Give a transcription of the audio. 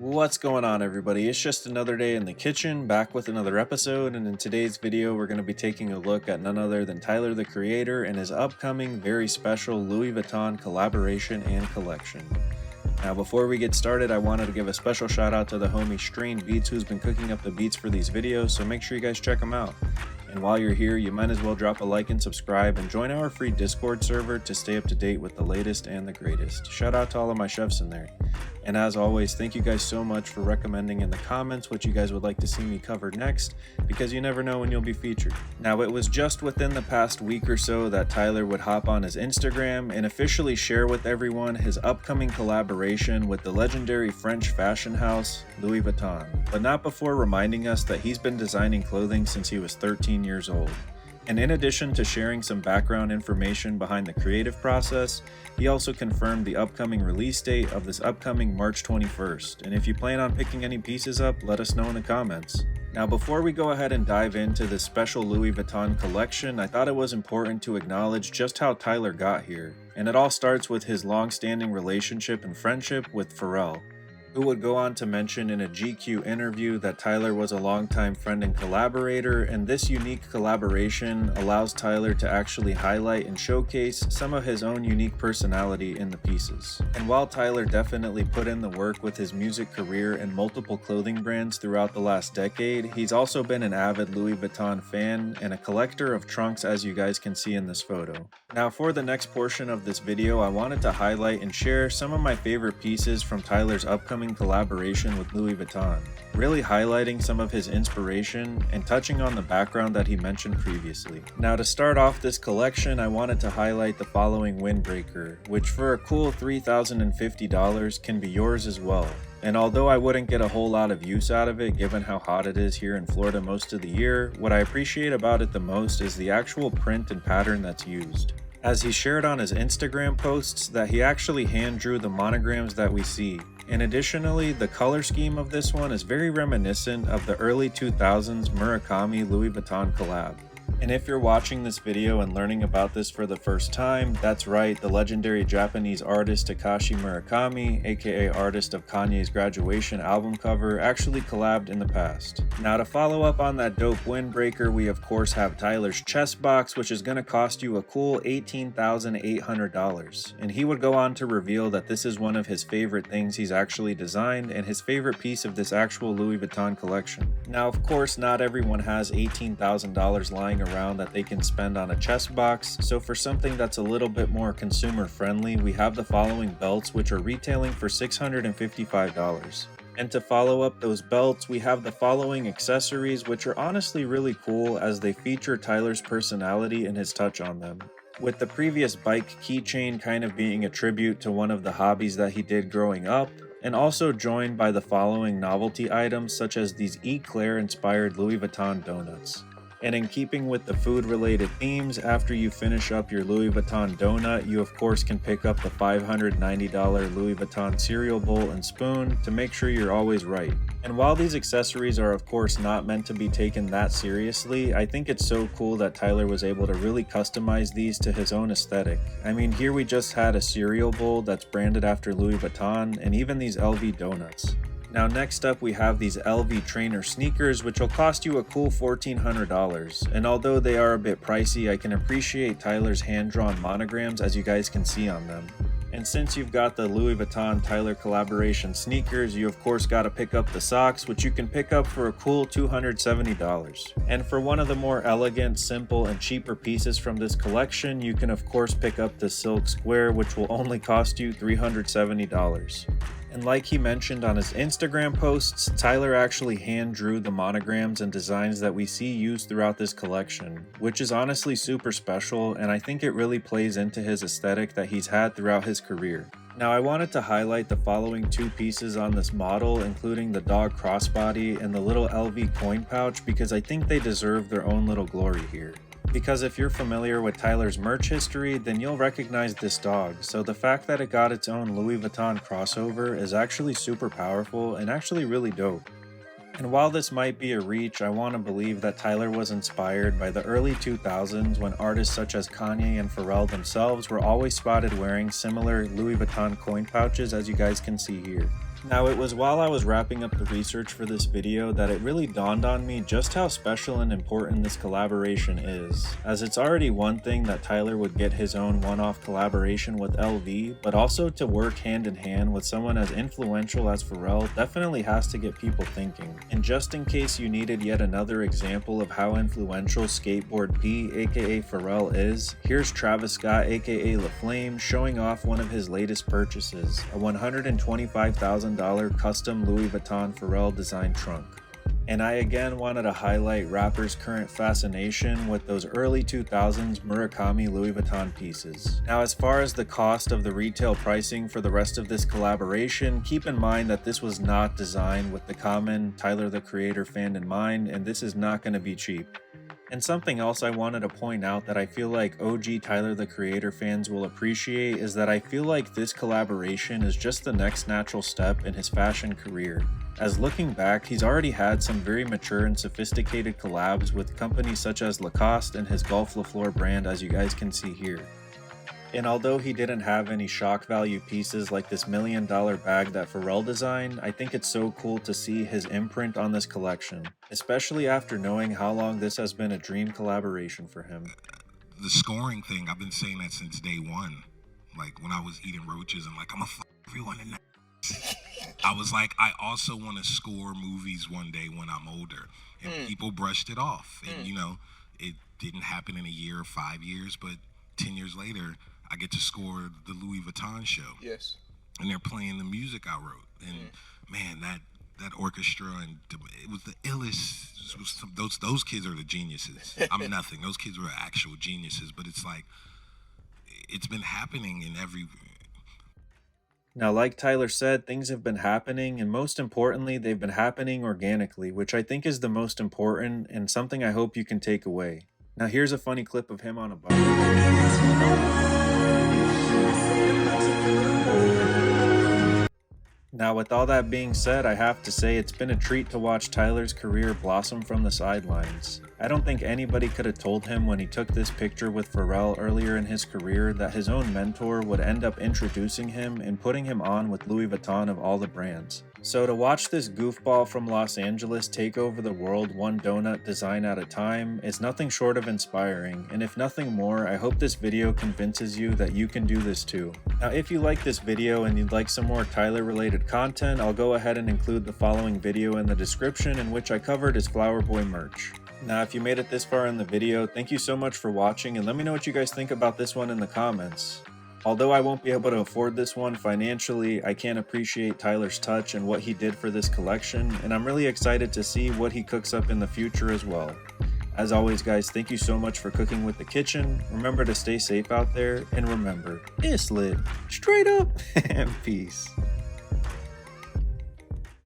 What's going on, everybody? It's just another day in the kitchen, back with another episode, and in today's video we're going to be taking a look at none other than Tyler the Creator and his upcoming very special Louis Vuitton collaboration and collection. Now before we get started, I wanted to give a special shout out to the homie Strain Beats who's been cooking up the beats for these videos, so make sure you guys check them out. And while you're here, you might as well drop a like and subscribe and join our free Discord server to stay up to date with the latest and the greatest. Shout out to all of my chefs in there. And as always, thank you guys so much for recommending in the comments what you guys would like to see me cover next, because you never know when you'll be featured. Now, it was just within the past week or so that Tyler would hop on his Instagram and officially share with everyone his upcoming collaboration with the legendary French fashion house, Louis Vuitton. But not before reminding us that he's been designing clothing since he was 13 years old. And in addition to sharing some background information behind the creative process, he also confirmed the upcoming release date of this upcoming March 21st. And if you plan on picking any pieces up, let us know in the comments. Now before we go ahead and dive into this special Louis Vuitton collection, I thought it was important to acknowledge just how Tyler got here. And it all starts with his long-standing relationship and friendship with Pharrell, who would go on to mention in a GQ interview that Tyler was a longtime friend and collaborator, and this unique collaboration allows Tyler to actually highlight and showcase some of his own unique personality in the pieces. And while Tyler definitely put in the work with his music career and multiple clothing brands throughout the last decade, he's also been an avid Louis Vuitton fan and a collector of trunks, as you guys can see in this photo. Now for the next portion of this video, I wanted to highlight and share some of my favorite pieces from Tyler's upcoming collaboration with Louis Vuitton, really highlighting some of his inspiration and touching on the background that he mentioned previously. Now to start off this collection, I wanted to highlight the following windbreaker, which for a cool $3,050 can be yours as well. And although I wouldn't get a whole lot of use out of it given how hot it is here in Florida most of the year, what I appreciate about it the most is the actual print and pattern that's used, as he shared on his Instagram posts that he actually hand drew the monograms that we see. And additionally, the color scheme of this one is very reminiscent of the early 2000s Murakami Louis Vuitton collab. And if you're watching this video and learning about this for the first time, that's right, the legendary Japanese artist Takashi Murakami, aka artist of Kanye's Graduation album cover, actually collabed in the past. Now to follow up on that dope windbreaker, we of course have Tyler's chest box, which is going to cost you a cool $18,800. And he would go on to reveal that this is one of his favorite things he's actually designed and his favorite piece of this actual Louis Vuitton collection. Now of course, not everyone has $18,000 lying around that they can spend on a chest box, so for something that's a little bit more consumer friendly, we have the following belts, which are retailing for $655. And to follow up those belts, we have the following accessories, which are honestly really cool as they feature Tyler's personality and his touch on them, with the previous bike keychain kind of being a tribute to one of the hobbies that he did growing up, and also joined by the following novelty items such as these Eclair inspired Louis Vuitton donuts. And in keeping with the food-related themes, after you finish up your Louis Vuitton donut, you of course can pick up the $590 Louis Vuitton cereal bowl and spoon to make sure you're always right. And while these accessories are of course not meant to be taken that seriously, I think it's so cool that Tyler was able to really customize these to his own aesthetic. I mean, here we just had a cereal bowl that's branded after Louis Vuitton, and even these LV donuts. Now next up we have these LV trainer sneakers, which will cost you a cool $1,400, and although they are a bit pricey, I can appreciate Tyler's hand-drawn monograms as you guys can see on them. And since you've got the Louis Vuitton Tyler collaboration sneakers, you of course got to pick up the socks, which you can pick up for a cool $270. And for one of the more elegant, simple, and cheaper pieces from this collection, you can of course pick up the silk square, which will only cost you $370. And like he mentioned on his Instagram posts, Tyler actually hand drew the monograms and designs that we see used throughout this collection, which is honestly super special, and I think it really plays into his aesthetic that he's had throughout his career. Now I wanted to highlight the following two pieces on this model, including the dog crossbody and the little LV coin pouch, because I think they deserve their own little glory here. Because if you're familiar with Tyler's merch history, then you'll recognize this dog, so the fact that it got its own Louis Vuitton crossover is actually super powerful and actually really dope. And while this might be a reach, I want to believe that Tyler was inspired by the early 2000s when artists such as Kanye and Pharrell themselves were always spotted wearing similar Louis Vuitton coin pouches, as you guys can see here. Now, it was while I was wrapping up the research for this video that it really dawned on me just how special and important this collaboration is, as it's already one thing that Tyler would get his own one-off collaboration with LV, but also to work hand in hand with someone as influential as Pharrell definitely has to get people thinking. And just in case you needed yet another example of how influential Skateboard P aka Pharrell is, here's Travis Scott aka LaFlame showing off one of his latest purchases, a $125,000 custom Louis Vuitton Pharrell designed trunk. And I again wanted to highlight rappers' current fascination with those early 2000s Murakami Louis Vuitton pieces. Now, as far as the cost of the retail pricing for the rest of this collaboration, keep in mind that this was not designed with the common Tyler the Creator fan in mind, and this is not going to be cheap. And something else I wanted to point out that I feel like OG Tyler the Creator fans will appreciate is that I feel like this collaboration is just the next natural step in his fashion career. As looking back, he's already had some very mature and sophisticated collabs with companies such as Lacoste and his Golf LaFleur brand, as you guys can see here. And although he didn't have any shock value pieces like this $1 million bag that Pharrell designed, I think it's so cool to see his imprint on this collection, especially after knowing how long this has been a dream collaboration for him. The scoring thing, I've been saying that since day one. Like when I was eating roaches, I'm like, I'm gonna f everyone in that. I was like, I also want to score movies one day when I'm older. And people brushed it off. And you know, it didn't happen in a year or 5 years, but 10 years later, I get to score the Louis Vuitton show. Yes. And they're playing the music I wrote. And man, that orchestra, and it was the illest. It was those kids are the geniuses. I'm nothing. Those kids were actual geniuses. But it's like, it's been happening in every... Now, like Tyler said, things have been happening, and most importantly, they've been happening organically, which I think is the most important and something I hope you can take away. Now, here's a funny clip of him on a bike. Now, with all that being said, I have to say it's been a treat to watch Tyler's career blossom from the sidelines. I don't think anybody could have told him when he took this picture with Pharrell earlier in his career that his own mentor would end up introducing him and putting him on with Louis Vuitton of all the brands. So to watch this goofball from Los Angeles take over the world one donut design at a time is nothing short of inspiring, and if nothing more, I hope this video convinces you that you can do this too. Now, if you like this video and you'd like some more Tyler related content, I'll go ahead and include the following video in the description in which I covered his Flower Boy merch. Now, if you made it this far in the video, thank you so much for watching, and let me know what you guys think about this one in the comments. Although I won't be able to afford this one financially, I can appreciate Tyler's touch and what he did for this collection, and I'm really excited to see what he cooks up in the future as well. As always, guys, thank you so much for cooking with the kitchen. Remember to stay safe out there, and remember, it's lit. Straight up, and peace.